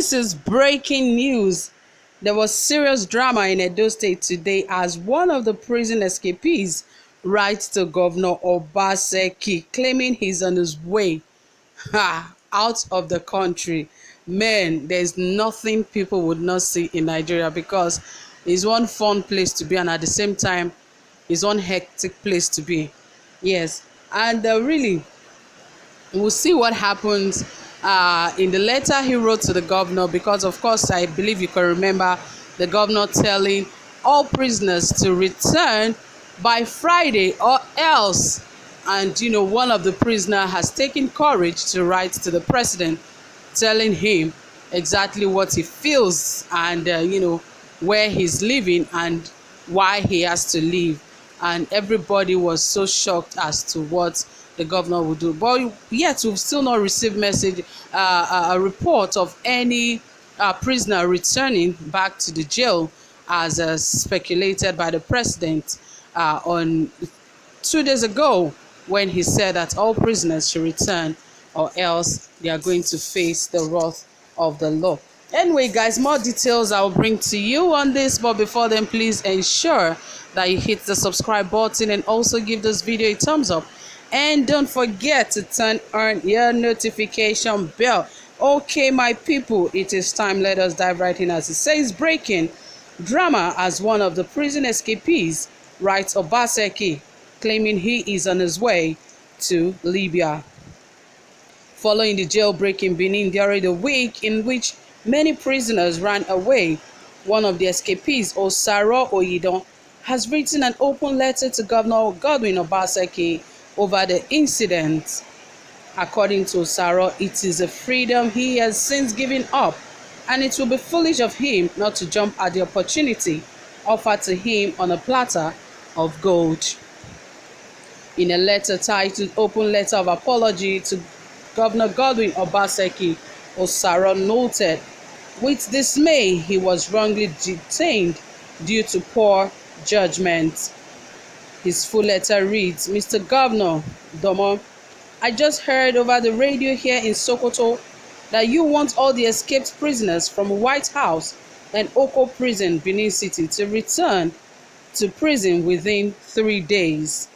This is breaking news. There was serious drama in Edo State today as one of the prison escapees writes to Governor Obaseki claiming he's on his way out of the country. Man, there's nothing people would not see in Nigeria because it's one fun place to be and at the same time it's one hectic place to be. Yes, and really we'll see what happens in the letter he wrote to the governor, because of course I believe you can remember the governor telling all prisoners to return by Friday or else. And one of the prisoners has taken courage to write to the president telling him exactly what he feels and where he's living and why he has to leave. And everybody was so shocked as to what the governor would do. But yet we've still not received a report of any prisoner returning back to the jail as speculated by the president on 2 days ago, when he said that all prisoners should return or else they are going to face the wrath of the law. Anyway, guys, more details I will bring to you on this, but before then, please ensure that you hit the subscribe button and also give this video a thumbs up. And don't forget to turn on your notification bell. Okay, my people, it is time. Let us dive right in as it says breaking drama as one of the prison escapees writes Obaseki claiming he is on his way to Libya. Following the jailbreak in Benin during the week in which many prisoners ran away, one of the escapees, Osaro Oyidon, has written an open letter to Governor Godwin Obaseki over the incident. According to Osaro, it is a freedom he has since given up, and it will be foolish of him not to jump at the opportunity offered to him on a platter of gold. In a letter titled Open Letter of Apology to Governor Godwin Obaseki, Osaro noted, with dismay, he was wrongly detained due to poor judgment. His full letter reads, Mr. Governor Domo, I just heard over the radio here in Sokoto that you want all the escaped prisoners from White House and Oko Prison, Benin City, to return to prison within 3 days.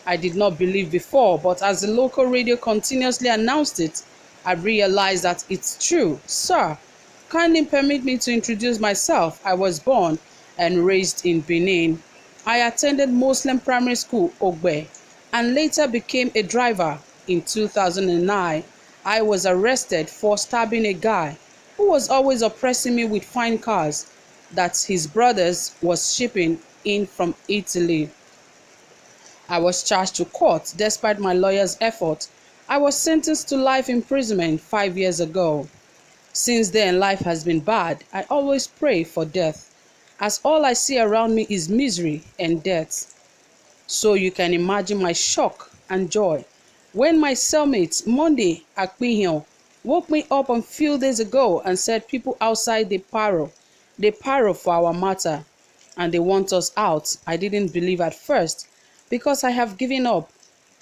I did not believe before, but as the local radio continuously announced it, I realized that it's true. Sir, kindly permit me to introduce myself. I was born and raised in Benin. I attended Muslim primary school, Ogbe, and later became a driver. In 2009, I was arrested for stabbing a guy who was always oppressing me with fine cars that his brothers was shipping in from Italy. I was charged to court despite my lawyer's effort. I was sentenced to life imprisonment 5 years ago. Since then, life has been bad. I always pray for death, as all I see around me is misery and death. So you can imagine my shock and joy when my cellmate, Monday Akpihio, woke me up a few days ago and said people outside they paro for our matter and they want us out. I didn't believe at first because I have given up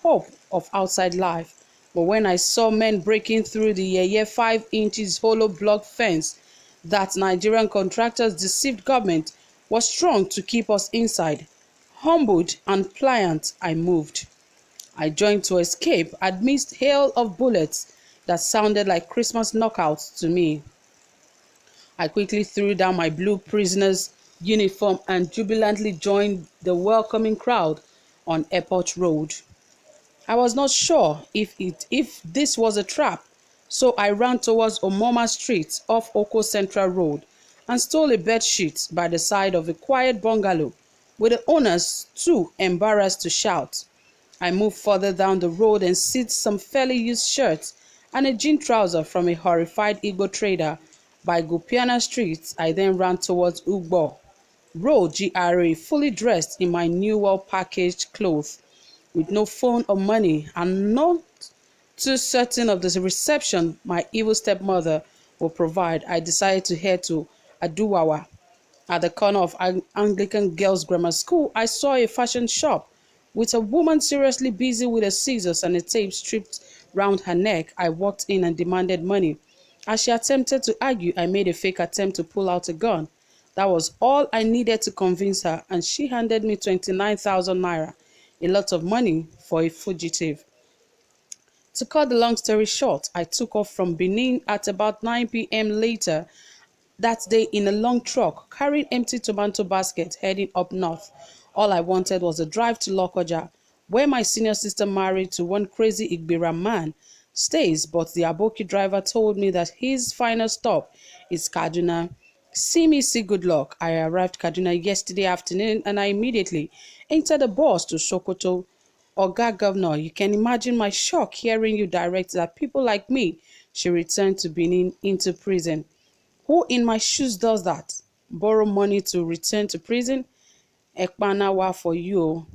hope of outside life. But when I saw men breaking through the 5 inches hollow block fence that Nigerian contractors deceived government was strong to keep us inside, humbled and pliant, I moved. I joined to escape amidst hail of bullets that sounded like Christmas knockouts to me. I quickly threw down my blue prisoner's uniform and jubilantly joined the welcoming crowd on Airport Road. I was not sure if this was a trap, so I ran towards Omoma Street off Oko Central Road and stole a bedsheet by the side of a quiet bungalow, with the owners too embarrassed to shout. I moved further down the road and seized some fairly used shirts and a jean trouser from a horrified Igbo trader by Gupiana Street. I then ran towards Ugbo Road GRA, fully dressed in my new well-packaged clothes, with no phone or money, and not too certain of the reception my evil stepmother will provide. I decided to head to Aduwawa. At the corner of Anglican Girls' Grammar School, I saw a fashion shop with a woman seriously busy with a scissors and a tape stripped round her neck. I walked in and demanded money. As she attempted to argue, I made a fake attempt to pull out a gun. That was all I needed to convince her, and she handed me 29,000 naira, a lot of money for a fugitive. To cut the long story short, I took off from Benin at about 9 p.m. later that day in a long truck, carrying empty tomato baskets heading up north. All I wanted was a drive to Lokoja, where my senior sister married to one crazy Igbira man stays, but the Aboki driver told me that his final stop is Kaduna. See me, see good luck. I arrived Kaduna yesterday afternoon and I immediately entered the bus to Sokoto. Oga Governor, you can imagine my shock hearing you direct that people like me should return to Benin into prison. Who in my shoes does that? Borrow money to return to prison? Ekpanawa for you.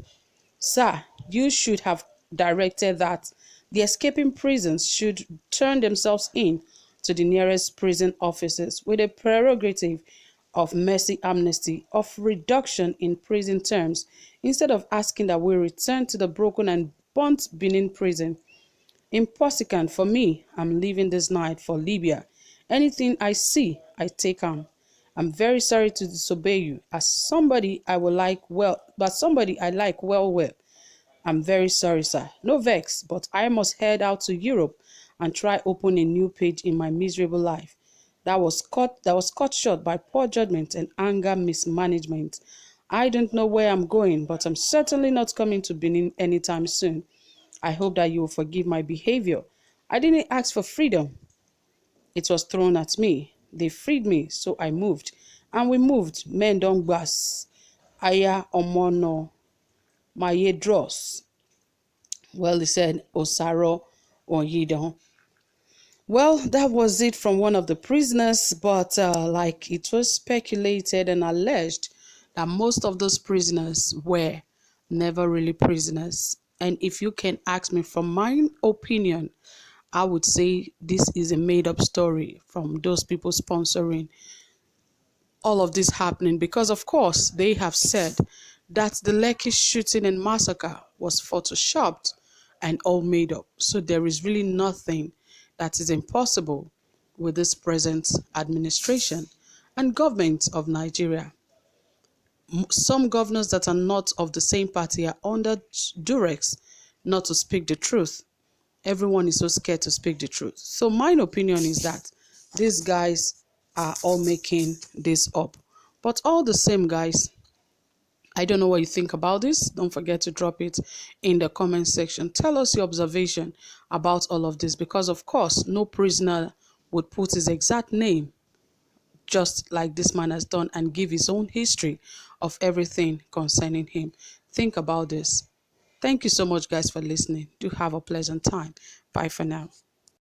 Sir, you should have directed that the escaping prisons should turn themselves in to the nearest prison officers with a prerogative of mercy amnesty, of reduction in prison terms, instead of asking that we return to the broken and burnt Benin prison. Impossible for me. I'm leaving this night for Libya. Anything I see, I take on. I'm very sorry to disobey you, as somebody I will like well, but somebody I like well. I'm very sorry, sir. No vex, but I must head out to Europe and try open a new page in my miserable life. That was cut short by poor judgment and anger mismanagement. I don't know where I'm going, but I'm certainly not coming to Benin anytime soon. I hope that you will forgive my behavior. I didn't ask for freedom. It was thrown at me. They freed me, so I moved. And we moved. Men don't gbas. Aya omono. Maye dross. Well, he said, Osaro Oyidon. Well, that was it from one of the prisoners, but like it was speculated and alleged that most of those prisoners were never really prisoners. And if you can ask me from my opinion, I would say this is a made-up story from those people sponsoring all of this happening, because of course they have said that the Lekki shooting and massacre was photoshopped and all made up. So there is really nothing that is impossible with this present administration and government of Nigeria. Some governors that are not of the same party are under duress not to speak the truth. Everyone is so scared to speak the truth. So my opinion is that these guys are all making this up. But all the same, guys, I don't know what you think about this. Don't forget to drop it in the comment section. Tell us your observation about all of this, because of course, no prisoner would put his exact name just like this man has done and give his own history of everything concerning him. Think about this. Thank you so much, guys, for listening. Do have a pleasant time. Bye for now.